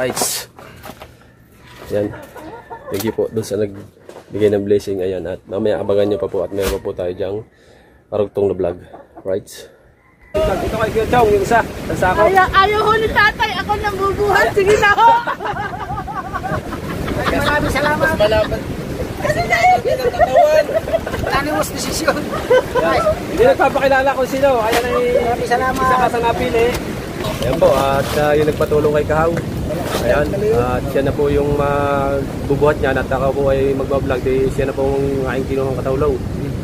Right. Yan. Thank you po doon sa nagbigay ng blessing. Ayan. At mamaya abangan nyo pa po at meron pa po tayo dyang karugtong na vlog. Right. Ito kay Kuya Chong, yung isa. Sako. Ayaw ho ni tatay. Ako nang bubuhat. Sige na ho. Maraming salamat. Malaban. Kasi na yun. Tanimos desisyon. Hindi nagpapakilala kung sino. Ayan ay isa ka sa napili. Ayan po. At yung nagpatulong kay Kahaw. Ayan. At siya na po yung bubuhat niya. At ako po ay magbablog. Siya na po ang aking kinuhang katawlaw.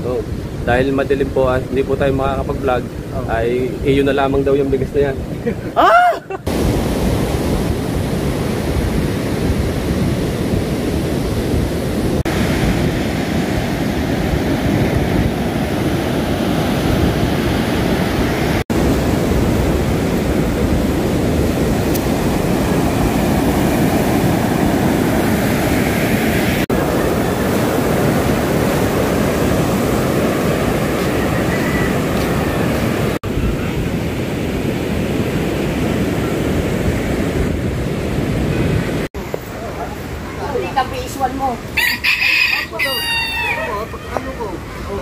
So, dahil madilim po at hindi po tayo makakapag-vlog, ay iyo na lamang daw yung bigas na yan.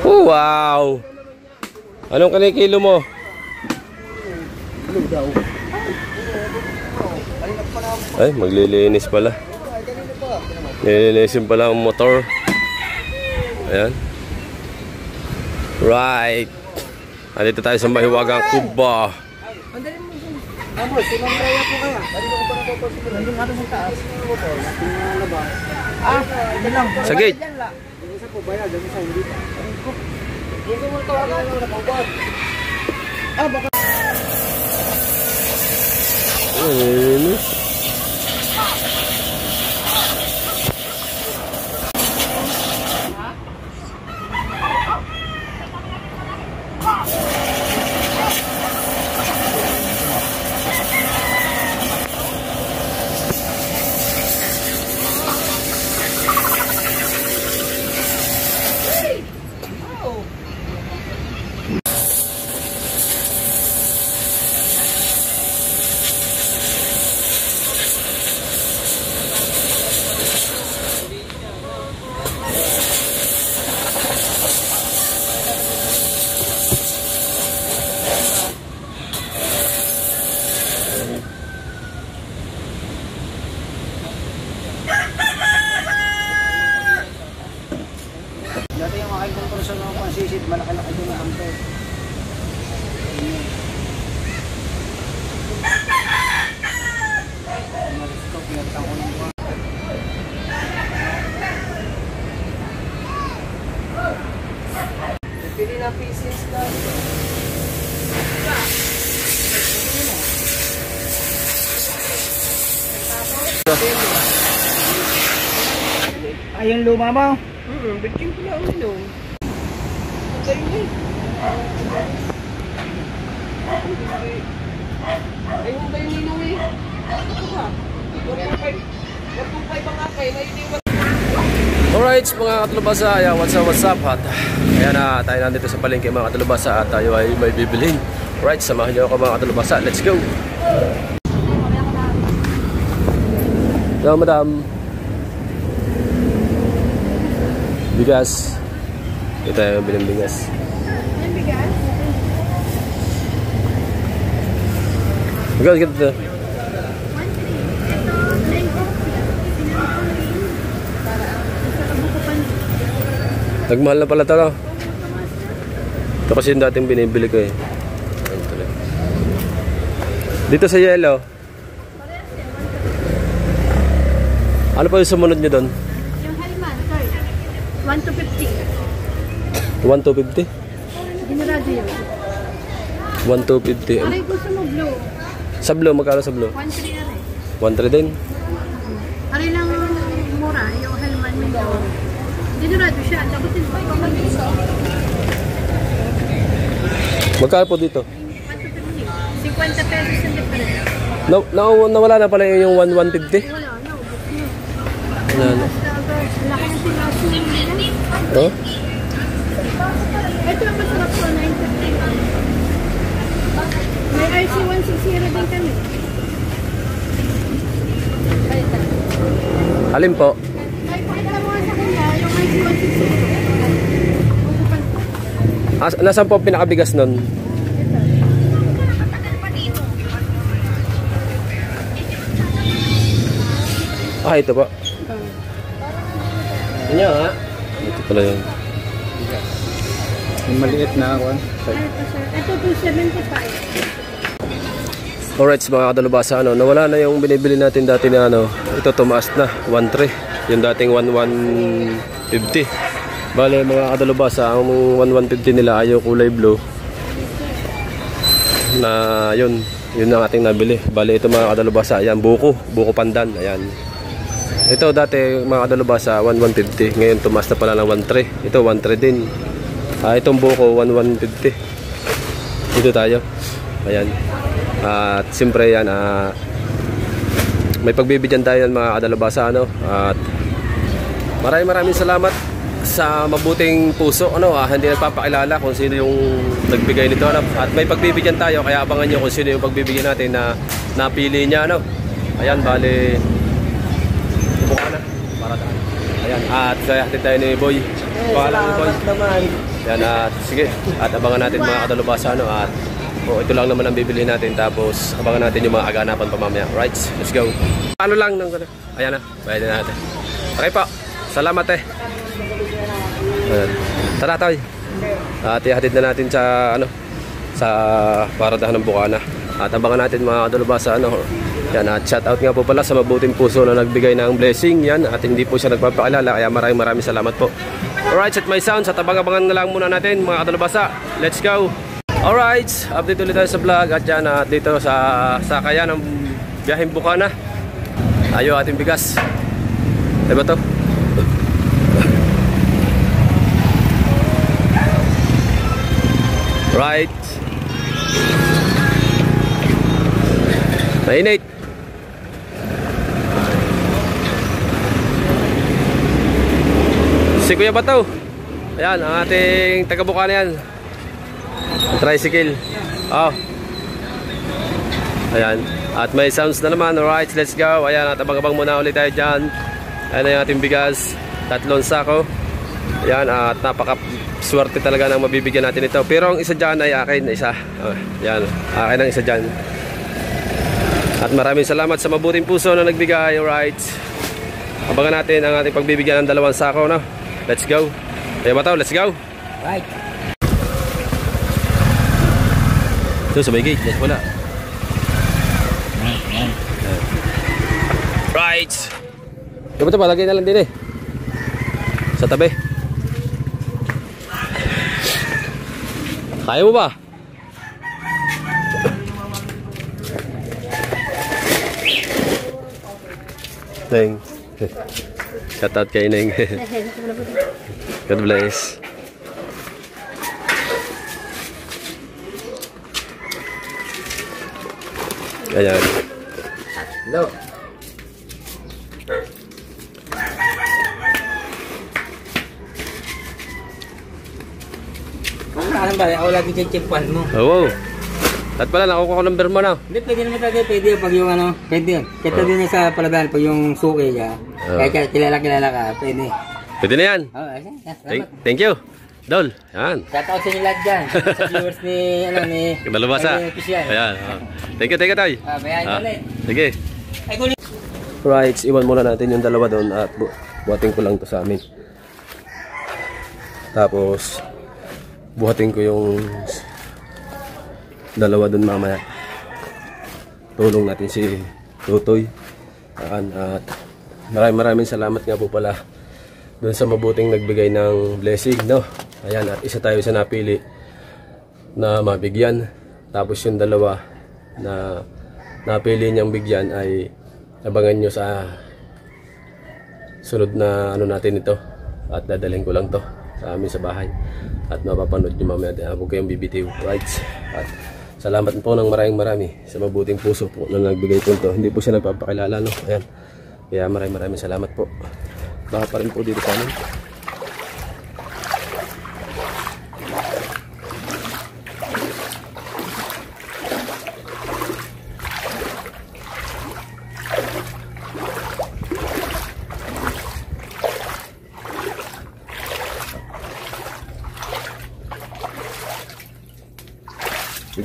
Oh, wow! Anong kinikilo mo? Ay, maglilinis pala. Nililinisin pala ang motor. Ayan. Right. Andito tayo sa Mahiwagang Kuba. Sinamraya po kaya. Nandun natin sa taas. Ito lang. Sa gate. Isa po bayad, isa hindi. Hindi mo tawagan na pagbuhat. Baka. Dati yung aking kompresyon ng pansisid, malaki-laki doon na hamper. Nag-stop yan, tako ng buwan. Pili na pieces ka. Ay, yung luma mo? Bitching ko lang inom. Patay niya. Ayun ba yung ninong eh? Ito ba? 1.5 ang akay na yun yung... Alright, mga katulubasa, what's up at ayan na, tayo nandito sa palengke mga katulubasa at tayo ay may bibilhin. Alright, samahan nyo ako mga katulubasa, let's go! Hello madam. Bigas. Ito yung bilang bigas. Ang bigas? Magkano kita? 1.3. Ito, plain coffee. Para sa kabuko pa niyo. Nagmahal na pala ito, no? Ito kasi yung dating binibili ko eh. Dito sa yellow. Ano pa yung sumunod nyo doon? Yung Helman, sorry. 1 to 50. 1 to 50? Ginarado yun. 1 to 50. Aray, gusto mo blue. Sa blue, magkano sa blue? 1.3 aray. 1.3 din? Aray lang mura, yung Helman nito. Ginarado siya. Tapos ito pa yung mag-iso. Magkano po dito? 1 to 50. 50 pesos yung difference. Nawala na pala yung 150? Wala, no. Wala na. Laki ng sinaso nila. Oh? Ito ang masarap ko, 9.50. May RC160 din kami. Alin po? Ay, pakita mo nga sa kanya, yung IC160. Nasaan po ang pinakabigas nun? Ito po. Ano ha? Ito pala yun. Yung maliit na ako. Ito 275. Alright mga kadalubasa, nawala na yung binibili natin dati na ito tumaas na 1.3, yung dating 1.150. Bale mga kadalubasa, ang 1.150 nila ay yung kulay blue na yun ang ating nabili. Bale ito mga kadalubasa, ayan, buko pandan, ayan. Ito dati mga kadalubasa 1.150, ngayon tumaas na pala ng 1.3. Ito 1.3 din. Itong buko 1.150. Dito tayo, ayan. At siyempre yan, may pagbibigyan tayo mga kadalubasa, at maraming salamat sa mabuting puso, hindi nagpapakilala kung sino yung nagbigay nito, at may pagbibigyan tayo, kaya abangan nyo kung sino yung pagbibigyan natin na napili niya, ayan, bali buka na para tayo, ayan, at sayahin tayo ni Boy, pangalan ni Boy ayan, at sige, at abangan natin mga kadalubasa, at ito lang naman ang bibilihin natin, tapos abangan natin yung mga aganapan pa mamaya. Right, let's go. Ano lang nang ayan na, bayad na natin. Okay po, salamat ayan. Tara tayo. At ihatid na natin sa sa paradahan ng Bukana. At abangan natin mga kadalubasa, yan, at shout out nga po pala sa mabuting puso na nagbigay ng blessing yan, at hindi po siya nagpapakilala, kaya maraming salamat po. Alright, set my sounds, at abang-abangan na lang muna natin mga kadalubasa. Let's go. Alright, update ulit tayo sa vlog, at yan, at dito sa sakayan ng biyaheng Bukana. Tayo ating bigas. Diba to? Right. Mainit. Si Kuya Bato. Ayan, ang ating taga-Bukana yan. Tricycle. Ayan. At may sounds na naman. Alright, let's go. Ayan, at abang-abang muna ulit tayo dyan. Ayan ang ating bigas. 3 sako. Ayan, at napaka-swerte talaga ng mabibigyan natin ito. Pero ang isa dyan ay akin. Ayan, akin ang isa dyan. At maraming salamat sa mabuting puso na nagbigay. Alright. Abangan natin ang ating pagbibigyan ng 2 sako. Let's go. Kuya Bato, let's go. Right. Ito sa may gate, yes, wala. Right. Ito ba, lagay na lang din sa tabi. Kaya mo ba? Neng. Shout out kay Neng. God bless. Ayan. Hello. Ano ba? Ako lagi check-checkpan mo. Oo. At pala, nakukuha ko number mo na. Hindi, pwede naman talaga. Pwede pag yung pwede yun. Kaya din sa palaban, pag yung suki ka. Kaya kilala ka, pwede. Pwede na yan. Thank you. Dol, yan. Shout out sa inyo lahat dyan. Sa viewers ni, Dalubasa. Ayan. Thank you, tayo. Bayan ulit. Sige. Right, iwan muna natin yung 2 doon at buhatin ko lang to sa amin. Tapos, buhatin ko yung 2 doon mamaya. Tulong natin si Tutoy. At maraming salamat nga po pala doon sa mabuting nagbigay ng blessing, Ayan, at isa tayo sa napili na mabigyan. Tapos yung 2 na napili niyang bigyan ay abangan nyo sa sunod na natin ito. At dadalhin ko lang to sa amin sa bahay. At mapapanood nyo mamaya. Huwag kayong bibitiw. Right. At salamat po ng marami sa mabuting puso po na nagbigay po ito. Hindi po siya nagpapakilala, Ayan. Kaya maraming salamat po. Baka pa rin po dito sa amin.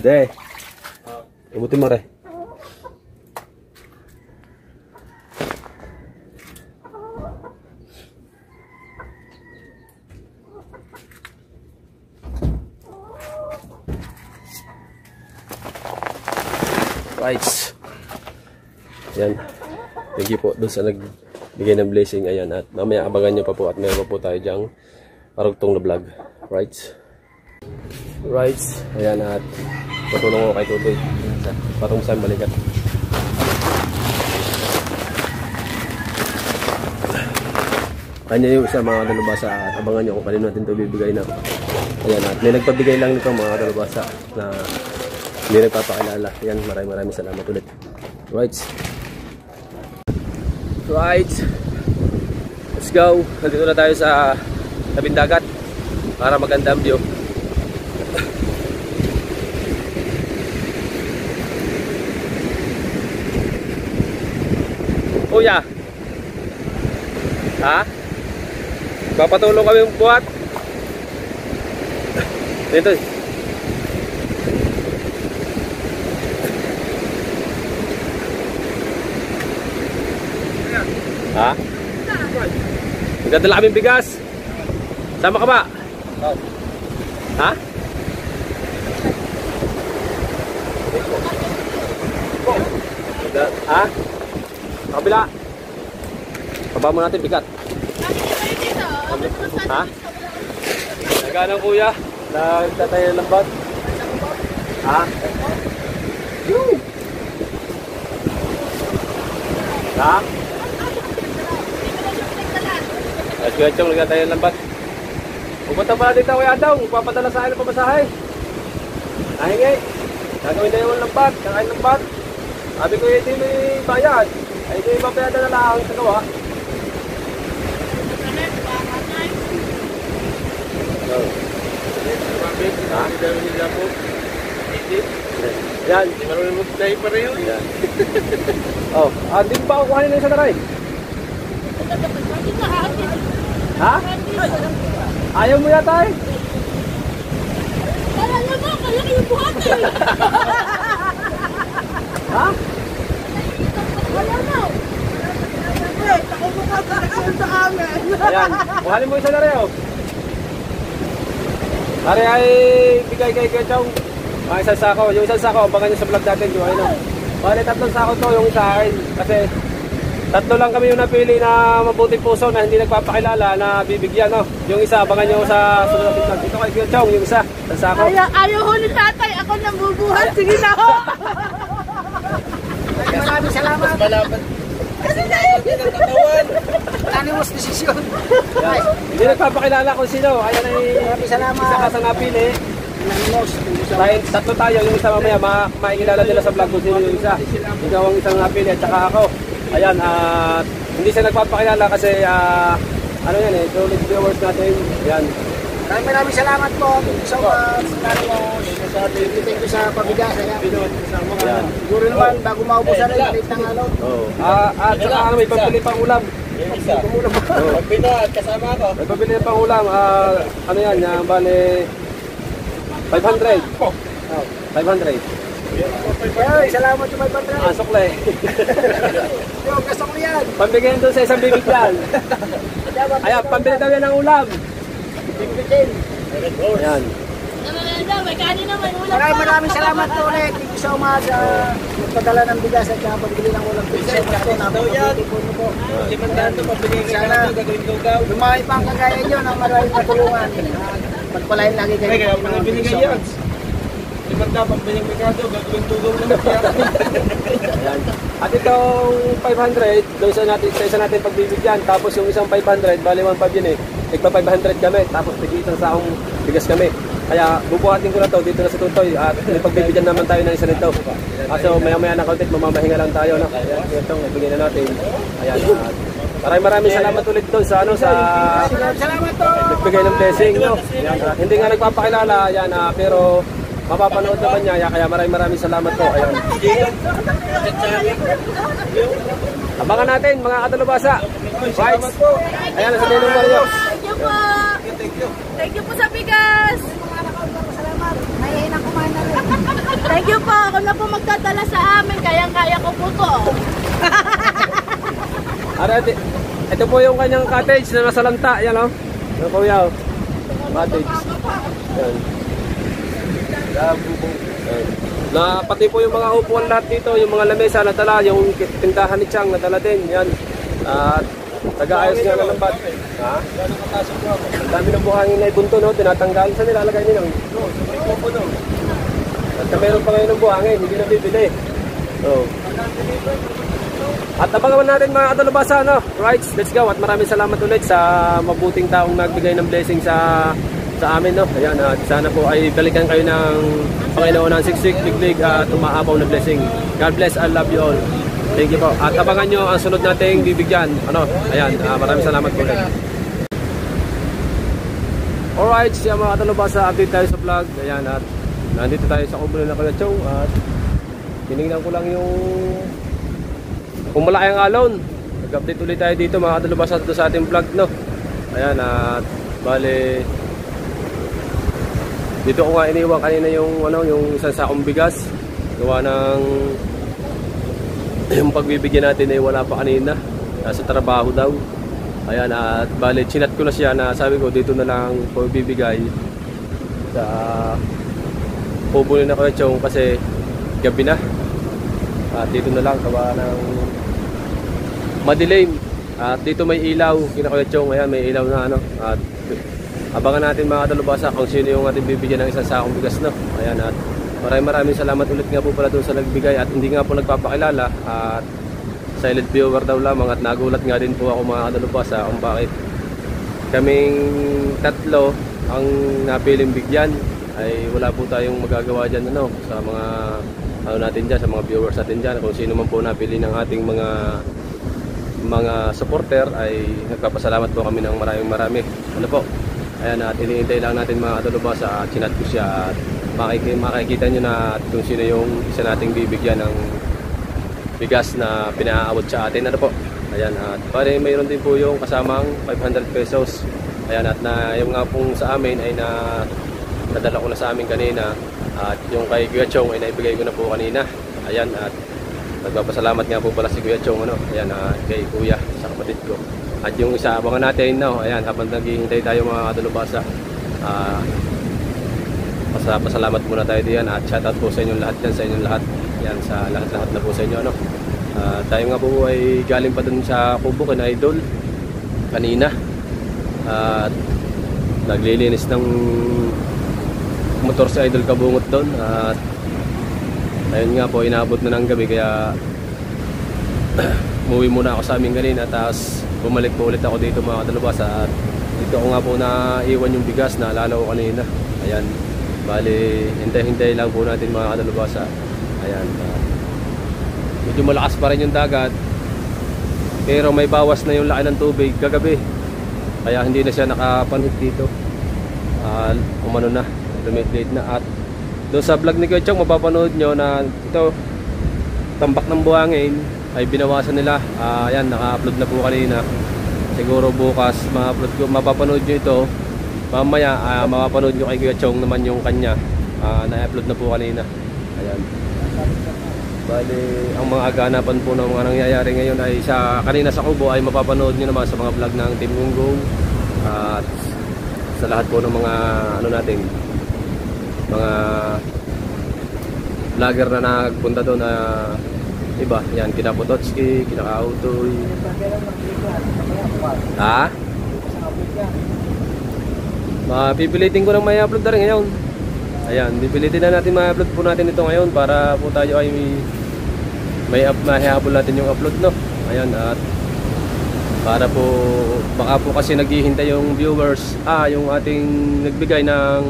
Hindi. Ibutin mo re. Right. Yan. Thank you po doon sa nagbigay ng blessing. Ayan. At mamaya abangan nyo pa po at meron pa po tayo dyang parugtong na vlog. Right. Right. Ayan. At patulong ko kay Tutoy. Patong saan balikat. Kanya yung isa mga dalubasa. At abangan nyo kung kanino natin ito bibigay na. Ayan. At may nagpabigay lang nito mga dalubasa na hindi nagpapakilala. Yan, maraming salamat ulit. Right. Right. Let's go. Nandito na tayo sa tabing dagat para maganda ang view. Kuya. Ha? Papatulong kami buhat. Dito. Ha? Nagdadala kaming bigas. Sama ka ba? Ha? Ha? Kabila. Baba mo natin bigat. Ha? Nagana kuya. Nagtatay ng lambat. Ha? Ha? At kuya Chong, nagtatay ng lambat. Pupunta pala dito kuya Adong. Papadala sa akin ng pamasahe. Nahingi. Gagawin tayo ng lambat. Kakain ng lambat. Sabi ko hindi may bayad. Ay hindi mapayada na lang sa gawa. Ha? Yan. Marunong mag-play pa rin yun. Yan. Oh, hindi pa ako kuhanin na yung sa taray. Ha? Ayaw mo yata eh. Kala nyo ba? Kala kayo buhat eh. Ha? Wala na. Wait, ako makakasal sa amin. Ayan, kuhanin mo yung sa taray oh. Tari ay bigay kay Kuya Chong. Mga isang sako. Yung isang sako, abangan nyo sa vlog natin. Yung ano. Bali, 3 sako to yung isa akin. Kasi 3 lang kami yung napili na mabuting puso na hindi nagpapakilala na bibigyan. No? Yung isa, abangan nyo sa sunod natin vlog. Ito kay Kuya Chong, yung isa. Isang sako. Ayaw ho ni tatay. Ako nang bubuhat. Sige na ho. Maraming salamat. Malaman. Kasi tayo. Anonymous decision. Yan. Hindi nagpapakilala kung sino. Ayan ay Maraming salamat. isa ka sa napili. Anonymous. Dahil 3 tayo, yung isa mamaya makikilala nila sa vlog kung sino yung isa. Ikaw ang isang napili at saka ako. Ayan, at hindi siya nagpapakilala kasi ano yan eh, solid viewers natin. Ayan. Maraming salamat po. Thank you so much. Anonymous. Thank you sa pabigas. Ayan. Siguro naman, bago maubos na rin, balik ng ano. Oh. At saka may pambili pang ulam. Pagpino at kasama ako. May pambili pang ulam. Ano yan, bale 500. 500. Ay, salamat sa may pantry. Sukle. Yung gusto ko yan. Pambigyan doon sa isang bibigyan. Ayan, pambili daw yan ng ulam. Ayan. May kanin naman. Ulam pa. Maraming salamat po ulit. Thank you so much. Magpadala ng bigas at pagbili ng ulam. Napakabuti po niyo po. Sana yung mga ibang kagaya nyo ng maraming katulungan. Pagpalain lagi kayo. Kaya mga binigay yan. Limanda pang binigado, gagawin tulong naman yan. Ayan. At itong 500, doon sa isa natin pagbibigyan. Tapos yung isang 500, bali 1.5 yun eh. Nagpa 500 kami, tapos tig-isang saong bigas kami. Kaya bubuhatin ko na to dito na sa Tutoy. At pagbibigyan naman tayo ng isa nito. So maya-maya na konti, mamamahinga lang tayo. No? Itong ibigay na natin. Ayan. Maraming salamat ulit doon sa ano sa Salamat po. nagbigay ng blessing. No? Ayan, hindi nga nagpapakilala. Ayan, pero mapapanood naman niya, kaya maraming salamat po. Ayan. Abangan natin mga katalubasa. Right. Ayan, sa Ninong Mario. Thank you po. Thank you po sa bigas. Salamat. na kumain na rin. Thank you po. Ako na po magdadala sa amin. Kayang-kaya ko po to. Arati, ito po yung kanyang cottage na nasa lanta. Yan o. Ano po yaw? Cottage. Yan. Yan. Na pati po yung mga upuan lahat dito, yung mga lamesa nadala, yung tindahan ni Chang nadala din. Yan. At taga-ayos nga ng lambat. Ha? Ang dami ng buhangin na ibunto, no? Tinatanggal. Saan nilalagay nila? No, sa may popo, no? At meron pa ngayon ng buhangin, hindi na bibili. So, at abangan natin mga Adalubasa, no? Right, let's go. At maraming salamat ulit sa mabuting taong nagbigay ng blessing sa amin, no? Ayan, at sana po ay balikan kayo ng Panginoon ng siksik, biglig at umaapaw na blessing. God bless, I love you all. Thank you po. At abangan nyo ang sunod nating bibigyan. Ano? Ayan, maraming salamat po ulit. Alright, siya mga Adalubasa, update tayo sa vlog. Ayan, at nandito tayo sa Kubo na Kalachong at tinignan ko lang yung kung malaki ang alon. Nag-update ulit tayo dito mga Adalubasa sa ating vlog, no? Ayan, at bale dito ko nga iniwan kanina yung yung isang sakong bigas. Gawa ng yung pagbibigyan natin ay wala pa kanina. Nasa trabaho daw. Ayan, at bale chinat ko na siya na sabi ko dito na lang po bibigay sa pupunin na ko yung kasi gabi na. At dito na lang gawa ng madilim. At dito may ilaw, kinakuyatsyong, ayan may ilaw na at abangan natin mga Adalubasa kung sino yung ating bibigyan ng isang sakong bigas, no? Ayan, at maraming salamat ulit nga po pala doon sa nagbigay at hindi nga po nagpapakilala at silent viewer daw lamang at nagulat nga din po ako mga Adalubasa kung bakit kaming tatlo ang napiling bigyan ay wala po tayong magagawa dyan sa mga natin dyan, sa mga viewers natin dyan kung sino man po napili ng ating mga supporter ay nagpapasalamat po kami ng marami po. Ayan, at iniintay lang natin mga Adalubasa at chinat ko siya at makikita nyo na kung sino yung isa nating bibigyan ng bigas na pinaabot sa atin po. Ayan, at pare mayroon din po yung kasamang 500 pesos. Ayan, at yung nga pong sa amin ay nadala ko na sa amin kanina at yung kay Kuya Chong ay naibigay ko na po kanina. Ayan, at nagpapasalamat nga po pala si Kuya Chong ayan, kay Kuya sa kapatid ko. At yung isa abangan natin ayan, habang naghihintay tayo mga Adalubasa, pasalamat muna tayo diyan at shoutout po sa inyong lahat dyan, sa inyong lahat yan, sa lahat na po sa inyo tayo nga po ay galing pa dun sa Kubo kina Idol kanina at naglilinis ng motor si Idol Kabungot doon at ayun nga po, inaabot na ng gabi kaya umuwi muna ako sa amin kanina tapos bumalik po ulit ako dito mga Adalubasa at dito ako nga po na iwan yung bigas na alala ko kanina. Ayan, bali hintay lang po natin mga Adalubasa. Ayan, medyo malakas pa rin yung dagat pero may bawas na yung laki ng tubig kagabi kaya hindi na siya nakapanhit dito. Umano na, lumit-late na. At doon sa vlog ni Kuya Chong mapapanood nyo na ito tambak ng buhangin ay binawasan nila. Ayan, naka-upload na po kanina. Siguro bukas mapapanood nyo ito. Mamaya mapapanood nyo kay Kuya Chong naman yung kanya. Na-upload na po kanina. Ayan. Bali, ang mga aganapan po ng mga nangyayari ngayon ay kanina sa Kubo ay mapapanood nyo naman sa mga vlog ng Team Gunggong. At sa lahat po ng mga natin, mga vlogger na nagpunta doon na iba, yan, kina Pototski, kina Kautoy. Ha? Pipilitin ko ng may upload na rin ngayon. Ayan, pipilitin na natin may upload po natin ito ngayon para po tayo ay may habol natin yung upload, no? Ayan, at para po baka po kasi naghihintay yung viewers, yung ating nagbigay ng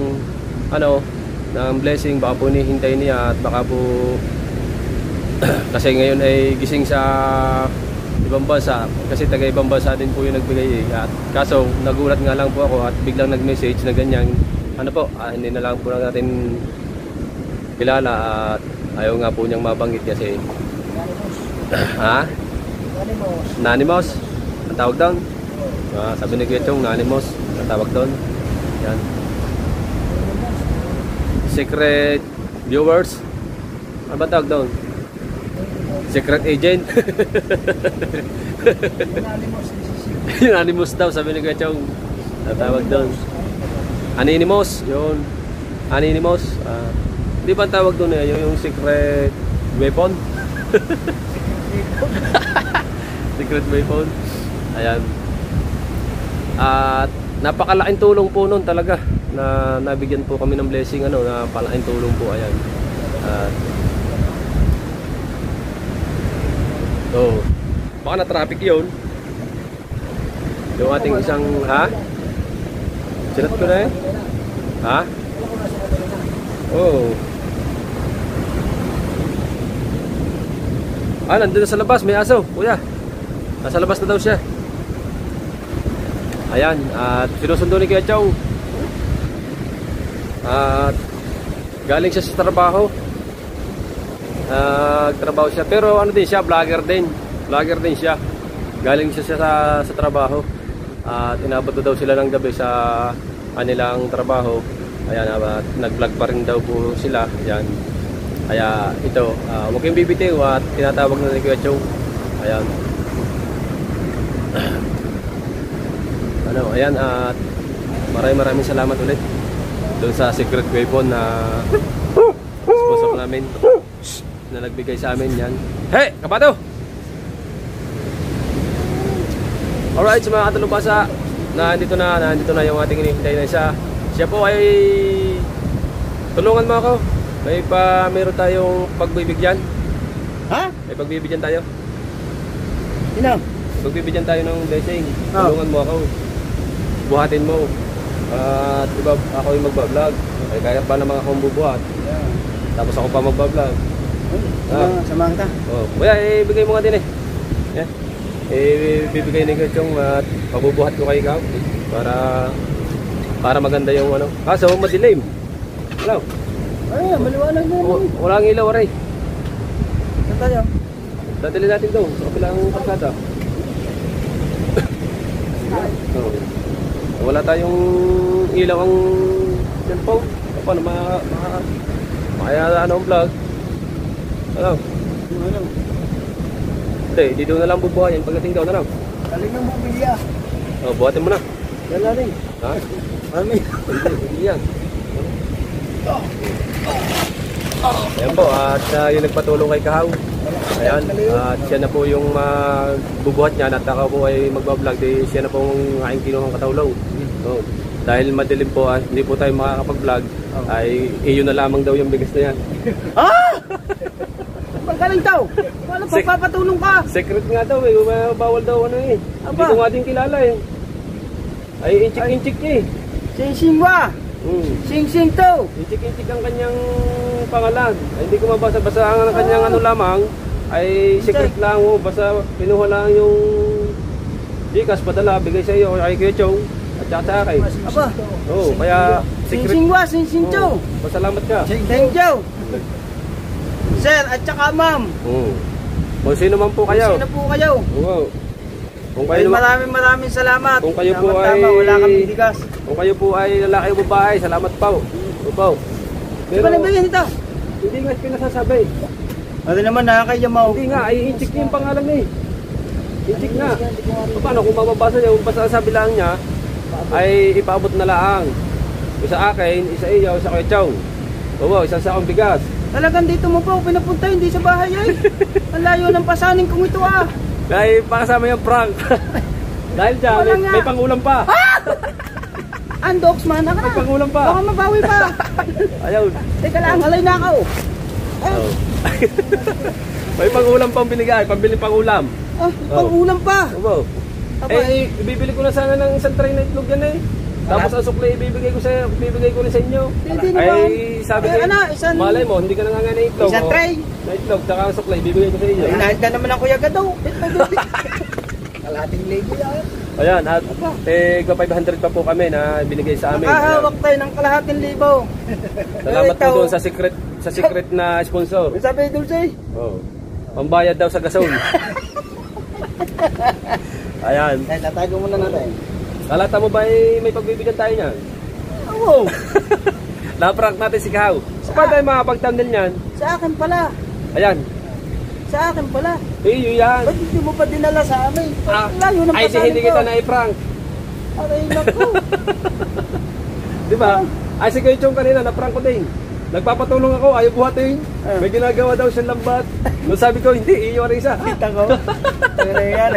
ng blessing, baka po hinihintay niya at baka po kasi ngayon ay gising sa ibang bansa kasi taga ibang bansa din po yung nagbigay at kaso nagulat nga lang po ako at biglang nag-message na ganyan hindi na lang po natin kilala at ayaw nga po niyang mabanggit kasi Anonymous ang tawag doon. Sabi ni Kuya Chong, Anonymous ang tawag doon. Yan. secret viewers. Ano ba tawag doon? Secret agent. Anonymous daw, sabi ni Kuya Chong. Tawag doon. Anonymous, yun. Anonymous. Di ba ang tawag doon yung secret weapon? Secret weapon. Ayan. At napakalaking tulong po nun talaga na nabigyan po kami ng blessing, napakalaking tulong po. Ayan. At baka na traffic yun. Yung ating isang, sinat ko na nandun na sa labas, may aso, kuya. Nasa labas na daw siya. Ayan, at sinusundo ni Kuya Chong. At galing siya sa trabaho. Trabaho siya, pero din siya, vlogger din. Vlogger din siya. Galing siya sa trabaho. At inabot daw sila ng gabi sa kanilang trabaho. Ayan, nag-vlog pa rin daw po sila. Ayan. Kaya ito, huwag kayong bibitiw at tinatawag na ni Kuya Chong. Ayan. Ayan, at maraming salamat ulit doon sa secret weapon na sponsor namin na nagbigay sa amin yan. Hey, kabato! Alright, sa mga katalubasa, nandito na yung ating hinihintay na isa. Siya po ay tulungan mo ako. Meron tayong pagbibigyan. May pagbibigyan tayo. Pagbibigyan tayo ng blessing. Tulungan mo ako. Buhatin mo. At diba, ako yung magbablog. Kaya pa naman akong bubuhat. Tapos ako pa magbablog. Samahan ka. Kuya, ibigay mo nga din eh. Bibigay ni Kuya Chong at pabubuhat ko kay ikaw. Para maganda yung kaso madilim. Hello? Maliwanag na. Walang ilaw, aray. Saan tayo? Dadali natin daw sa kabilang kalsada. Wala tayong ilaw ang cellphone. Paano makaya ang vlog? Hindi, dito na lang bubuhayin pagdating daw na lang. Galing ng bubilya. Buhatin mo na. Yan na rin. Hindi yan. Ayan po, at yung nagpatulong kay Kahaw. Ayan, at siya na po yung bubuhat niya. At ako po ay magbablog, siya na po ang aking kinuhang katulong. Dahil madilim po, hindi po tayo makakapag-vlog, ay iyo na lamang daw yung bigas na yan. Magaling daw. Wala pa papatulong ka. Secret nga daw bawal daw Hindi ko nga din kilala Ay inchik-inchik niya Sing-singwa. Sing-sing to. Inchik-inchik ang kanyang pangalan. Ay, hindi ko mabasa. Basta ang kanyang lamang ay secret lang. Basta pinuha lang yung Gcash padala, bigay sa iyo kay Kuya Chong at saka sa akin. Kaya secret. Sing-singwa, sing-sing-to. Pasalamat ka. Thank you. Sir, at saka ma'am. Kung sino man po kayo. Kung sino po kayo. Kung kayo maraming salamat. Kung kayo po ay wala kaming bigas. Kung kayo po ay lalaki o babae, salamat po. Pero ano ba yan ito? Hindi nga pinasasabi. Ano naman nakakaya mo? Hindi nga, ay inchik niya yung pangalan Inchik na. Paano kung mababasa niya, kung pasasabi lang niya, ay ipaabot na lang. Isa akin, isa iyo, isa kay Chong. Isang sakong bigas. Talagang dito mo po pinapunta, hindi sa bahay ay. Ang layo ng pasaning kong ito Dahil pakasama yung prank. Dahil dyan, may pangulam pa. Andox man, may pangulam pa. Baka mabawi pa. Ayaw. Teka lang, halay na ako. May pangulam pang binigay, pambili pangulam. Pangulam pa. Ibibili ko na sana ng isang tray na itlog yan Tapos ang sukli ibibigay ko rin sa inyo. Ay sabi ko, malay mo, hindi ka nangangana ng itlog. Isang tray. Na itlog, saka ang sukli ibibigay ko sa inyo. Nahanda naman ang kuya gadaw. Kalahating libo yan. Ayan, at 500 pa po kami na binigay sa amin. Nakahawak tayo ng kalahating libo. Salamat po doon sa secret na sponsor. Sabi Dulce. Pambayad daw sa gasol. Ayan. Tatago muna natin. Kalata mo ba may pagbibigyan tayo niyan? Na-prank natin si Kahaw. Paano tayo makapag-thumbnail niyan? Sa akin pala. Ayan. Sa akin pala. Yun yan. Ba't hindi mo pa dinala sa amin? Layo ng Ay, di pasanin hindi ko. kita na-prank. Aray, naku. Di ba? Ay, si Kuya Chong kanina, na-prank ko din. Nagpapatulong ako, ayaw buhatin. May ginagawa daw siyang lambat. Nung sabi ko, hindi, iyo rin isa. Kita ko. Ano yan?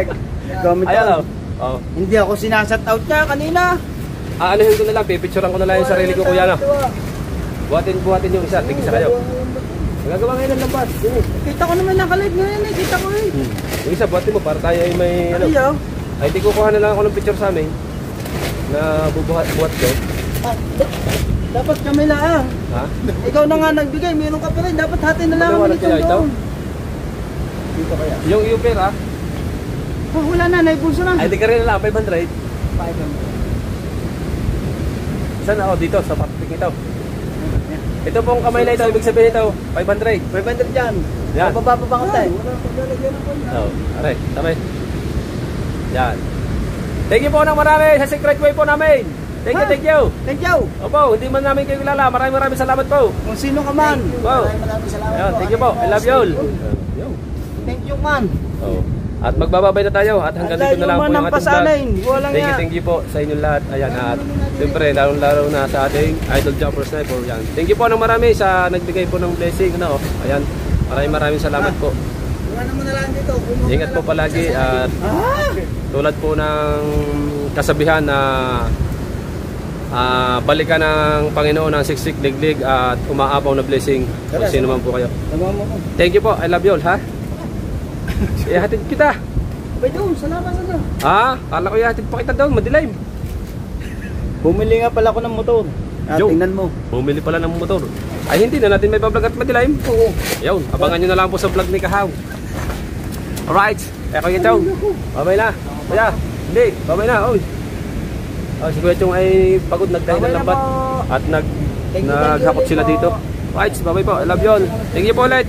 Nag-comment Ayan ako. o. Oh. Hindi ako sinasat out niya kanina. Aanihin ko na lang, pipicturean ko na lang yung sarili ko, kuya na. Buhatin yung isa, tigisa kayo. Magagawa ngayon ng lambat. Yun eh. Kita ko naman nakalive ngayon eh. Kita ko eh. Yung isa, buhatin mo para tayo ay may ano. Ayaw. Ay, di kukuha na lang ako ng picture sa amin. Na buhat ko. Ah, dapat kami lang. Ha? Ikaw na nga nagbigay, meron ka pa rin. Dapat hati na lang Maliwanag kami kaya ito? doon. Dito kaya? Yung Uber ha? Oh, wala na, naibulso na. Ay, di ka rin na lang, 500. 500. Saan ako? Dito, sa parking ito. Ito pong kamay na ito, ibig sabihin ito, 500. 500 dyan. Yan. Bababa pa ka tayo. Oo, aray, tamay. Yan. Thank you po ng marami sa secret way po namin. Thank you, thank you. Thank you. Opo, hindi man namin kayo kilala. Maraming salamat po. Kung sino ka man. Wow. Maraming salamat Ayun, po. thank you po. I love you all. Thank you man. Oh. At magbababay na tayo at hanggang dito na lang po yung ating vlog. Thank you po sa inyong lahat. Ayan, at siyempre, lalo na sa ating Idol Jumper Sniper. Yan. Thank you po ng marami sa nagbigay po ng blessing. Ano, ayan, maraming salamat po. Iwanan mo na lang dito. Ingat po palagi at tulad po ng kasabihan na balikan ng Panginoon ang siksik, liglig at umaapaw na blessing kung sino man po kayo. Thank you po. I love you all, ha? Ihatid kita. Bay doon, salamat sana. Ha? Kala ko ihatid pa kita doon, madilim. Bumili nga pala ako ng motor. Yo. Tingnan mo. Bumili pala ng motor. Ay hindi na natin may bablog at madilim. Oo. Ayun, abangan nyo na lang po sa vlog ni Kahaw. Alright, Kuya Chong. Babay na. Kuya, hindi, babay na. Oy. Si Kuya Chong ay pagod, nagtahi ng lambat. At naghakot sila dito. Right, babay po. I love you all. Thank you po ulit.